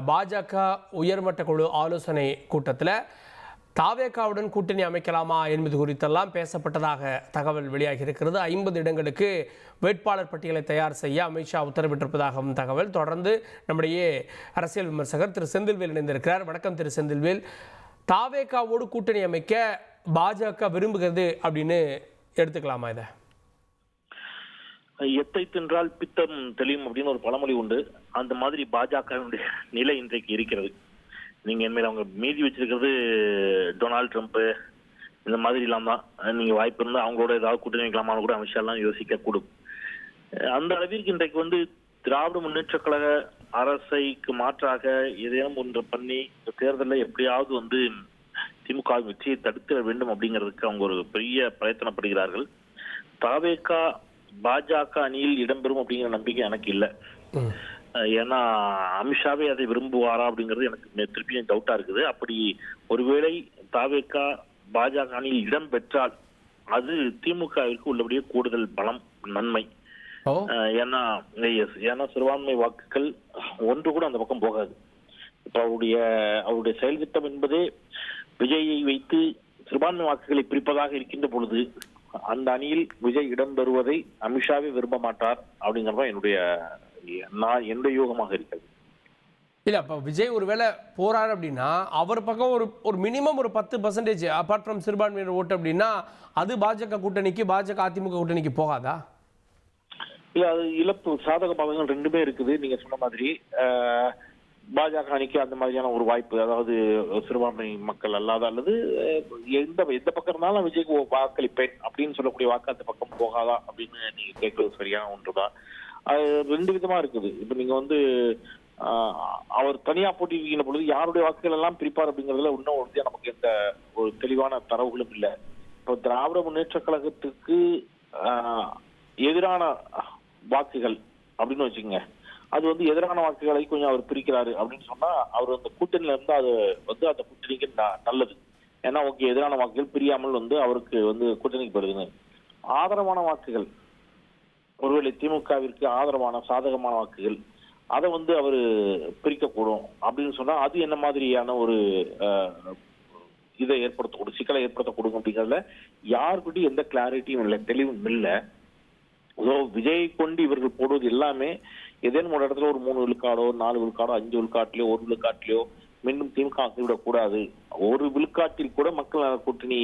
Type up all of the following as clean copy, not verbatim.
பாஜக உயர்மட்ட குழு ஆலோசனை கூட்டத்தில் தாவேகாவுடன் கூட்டணி அமைக்கலாமா என்பது குறித்தெல்லாம் பேசப்பட்டதாக தகவல் வெளியாகி இருக்கிறது. 50 இடங்களுக்கு வேட்பாளர் பட்டியலை தயார் செய்ய அமித்ஷா உத்தரவிட்டிருப்பதாகவும் தகவல். தொடர்ந்து நம்முடைய அரசியல் விமர்சகர் திரு செந்தில்வேல் இணைந்திருக்கிறார். வணக்கம் திரு செந்தில்வேல். தாவேகாவோடு கூட்டணி அமைக்க பாஜக விரும்புகிறது அப்படின்னு எடுத்துக்கலாமா? இதை எத்தை தின்றால் பித்தம் தெளியும் அப்படின்னு ஒரு பழமொழி உண்டு. அந்த மாதிரி பாஜகவினுடைய நிலை இன்றைக்கு இருக்கிறது. நீங்க என்மேல் அவங்க மீதி வச்சிருக்கிறது டொனால்டு ட்ரம்ப் இந்த மாதிரி இல்லாம தான். நீங்க வாய்ப்பு இருந்தால் அவங்களோட ஏதாவது கூட்டணி வைக்கலாமான்னு கூட அமித்ஷா எல்லாம் யோசிக்க கூடும். அந்த அளவிற்கு இன்றைக்கு திராவிட முன்னேற்ற கழக அரசைக்கு மாற்றாக ஏதேனும் ஒன்று பண்ணி இந்த தேர்தலில் எப்படியாவது திமுக வெற்றியை தடுத்திட வேண்டும் அப்படிங்கிறதுக்கு அவங்க ஒரு பெரிய பிரயத்தனப்படுகிறார்கள். தாவேகா பாஜக அணியில் இடம்பெறும் அப்படிங்கிற நம்பிக்கை எனக்கு இல்லை. ஏன்னா அமித்ஷாவே அதை விரும்புவாரா அப்படிங்கிறது எனக்கு திருப்பியும் டவுட்டா இருக்குது. அப்படி ஒருவேளை தாவேகா பாஜக அணியில் இடம் பெற்றால் அது திமுகவிற்கு உள்ளபடியே கூடுதல் பலம், நன்மை. ஏன்னா சிறுபான்மை வாக்குகள் ஒன்று கூட அந்த பக்கம் போகாது. இப்ப அவருடைய செயல் திட்டம் என்பதே விஜயை வைத்து சிறுபான்மை வாக்குகளை பிரிப்பதாக இருக்கின்ற பொழுது அந்த அணியில் விஜய் இடம்பெறுவதை அமித்ஷாவே விரும்ப மாட்டார் அப்படிங்கறத என்னுடைய யூகமாக இருக்கிறது. இல்ல, அப்ப விஜய் ஒருவேளை போறாரு அப்படின்னா அவர் பக்கம் ஒரு மினிமம் ஒரு 10% அபார்ட் ஃப்ரம் சிறுபான்மையினர் ஓட்டு அப்படின்னா அது பாஜக கூட்டணிக்கு, பாஜக அதிமுக கூட்டணிக்கு போகாதா? இல்ல, அது இழப்பு சாதக பாதகங்கள் ரெண்டுமே இருக்குது. நீங்க சொன்ன மாதிரி பாஜக அணிக்கு அந்த மாதிரியான ஒரு வாய்ப்பு, அதாவது சிறுபான்மை மக்கள் அல்லாத அல்லது எந்த பக்கம் இருந்தாலும் விஜய்க்கு வாக்களிப்பேன் அப்படின்னு சொல்லக்கூடிய வாக்கு அந்த பக்கம் போகாதா அப்படின்னு நீங்க கேட்கறது சரியான ஒன்றுதான். அது ரெண்டு விதமா இருக்குது. இப்ப நீங்க அவர் தனியா போட்டிருக்கின்ற பொழுது யாருடைய வாக்குகள் எல்லாம் பிரிப்பார் அப்படிங்கறதுல இன்னும் நமக்கு எந்த ஒரு தெளிவான தரவுகளும் இல்லை. இப்போ திராவிட முன்னேற்ற கழகத்துக்கு எதிரான வாக்குகள் அப்படின்னு வச்சுக்கோங்க, அது எதிரான வாக்குகளை கொஞ்சம் அவர் பிரிக்கிறாரு அப்படின்னு சொன்னா அவர் அந்த கூட்டணியில இருந்தா அது அந்த கூட்டணிக்கு நல்லது. ஏன்னா எதிரான வாக்குகள் பிரியாமல் அவருக்கு கூட்டணிக்கு போயிருதுங்க. ஆதரவான வாக்குகள், ஒருவேளை திமுகவிற்கு ஆதரவான சாதகமான வாக்குகள், அதை அவரு பிரிக்கக்கூடும் அப்படின்னு சொன்னா அது என்ன மாதிரியான ஒரு இதை ஏற்படுத்தக்கூடும், சிக்கலை ஏற்படுத்தக்கூடும் அப்படிங்கிறதுல யாருக்கிட்டையும் எந்த கிளாரிட்டியும் இல்லை, தெளிவும் இல்லை. விஜய் கொண்டு இவர்கள் போடுவது எல்லாமே ஏதேனும் ஒரு இடத்துல ஒரு 3 விழுக்காடோ 4 விழுக்காடோ 5 விழுக்காட்டிலயோ 1 விழுக்காட்டிலயோ மீண்டும் திமுக விடக்கூடாது. ஒரு விழுக்காட்டில் கூட மக்கள் கூட்டணி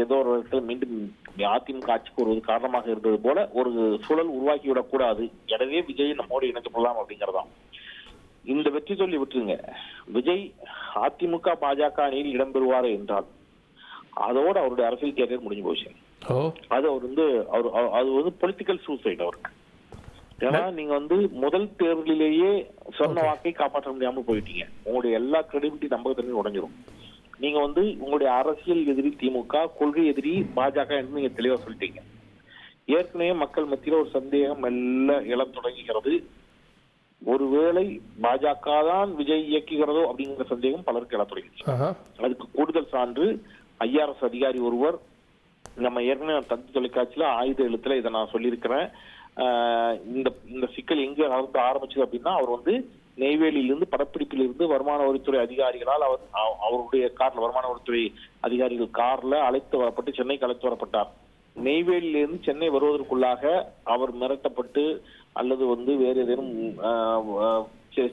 ஏதோ ஒரு இடத்துல மீண்டும் அதிமுக ஆட்சிக்கு வருவது காரணமாக இருந்தது போல ஒரு சூழல் உருவாக்கி விடக்கூடாது. எனவே விஜய் நம்மோடு இணைந்து கொள்ளலாம் அப்படிங்கறதான். இந்த வெற்றி சொல்லி விட்டுருங்க. விஜய் அதிமுக பாஜக அணியில் இடம்பெறுவார் என்றால் அதோட அவருடைய அரசியல் கேரியர் முடிஞ்சு போச்சு. அது அது பொலிட்டிக்கல் சூசைட் அவருக்கு. ஏன்னா நீங்க முதல் தேர்தலிலேயே சொன்ன வாக்கை காப்பாற்ற முடியாம போயிட்டீங்க. உங்களுடைய எல்லா கிரெடிபிலிட்டி நம்பகத்தன்மையும் உடைஞ்சிரும். நீங்க உங்களுடைய அரசியல் எதிரி திமுக, கொள்கை எதிரி பாஜக என்று நீங்க தெளிவா சொல்லிட்டீங்க. ஏற்கனவே மக்கள் மத்தியில ஒரு சந்தேகம் மெல்ல இளம் தொடங்குகிறது. ஒருவேளை பாஜக தான் விஜய் இயக்குகிறதோ அப்படிங்கிற சந்தேகம் பலருக்கு எழ தொடங்கிடுச்சு. அதுக்கு கூடுதல் சான்று IRS அதிகாரி ஒருவர் நம்ம ஏற்கனவே தந்தி தொலைக்காட்சியில ஆயுத எழுத்துல இதை நான் சொல்லியிருக்கிறேன். இந்த சிக்கல் எங்க ஆரம்பிச்சது அப்படின்னா அவர் நெய்வேலியிலிருந்து படப்பிடிப்பிலிருந்து வருமான வரித்துறை அதிகாரிகளால் அவருடைய கார்ல, வருமான வரித்துறை அதிகாரிகள் கார்ல அழைத்து வரப்பட்டு சென்னைக்கு அழைத்து வரப்பட்டார். நெய்வேலியிலிருந்து சென்னை வருவதற்குள்ளாக அவர் மிரட்டப்பட்டு அல்லது வேறு ஏதேனும்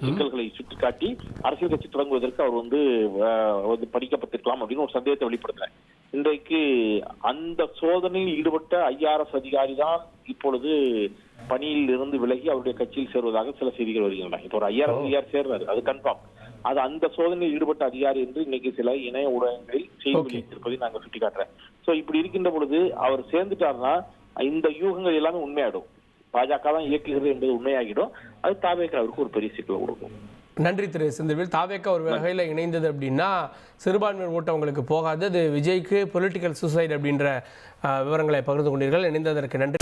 சிக்கல்களை சுட்டிக்காட்டி அரசியல் கட்சி தொடங்குவதற்கு அவர் படிக்கப்பட்டிருக்கலாம் அப்படின்னு ஒரு சந்தேகத்தை வெளிப்படுத்தினார். இன்றைக்கு அந்த சோதனையில் ஈடுபட்ட IRS அதிகாரி தான் இப்பொழுது பணியில் இருந்து விலகி அவருடைய கட்சியில் சேருவதாக சில செய்திகள் வருகின்றன. இப்போ ஒரு IRS அதிகாரி சேர்றாரு, அது கன்ஃபார்ம். அது அந்த சோதனையில் ஈடுபட்ட அதிகாரி என்று இன்னைக்கு சில இணைய ஊடகங்களில் செய்தி வெளியிட்டிருப்பதை நாங்கள் சுட்டிக்காட்டுறேன். சோ இப்படி இருக்கின்ற பொழுது அவர் சேர்ந்துட்டாருன்னா இந்த யூகங்கள் எல்லாமே உண்மையாயிடும். பாஜக தான் இயக்குகிறது என்பது உண்மையாகிடும். அது தாவேகாவிற்கு ஒரு பெரிய சிக்கலை கொடுக்கும். நன்றி திரு செந்தில்வேல். தாவேகா ஒரு வகையில் இணைந்தது அப்படின்னா சிறுபான்மையினர் ஓட்டு அவங்களுக்கு போகாது, அது விஜய்க்கு பொலிட்டிக்கல் சூசைட் அப்படின்ற விவரங்களை பகிர்ந்து கொண்டீர்கள். இணைந்ததற்கு நன்றி.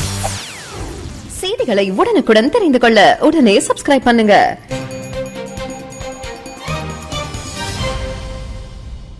செய்திகளை உடனுக்குடன் தெரிந்து கொள்ள உடனே சப்ஸ்கிரைப் பண்ணுங்க.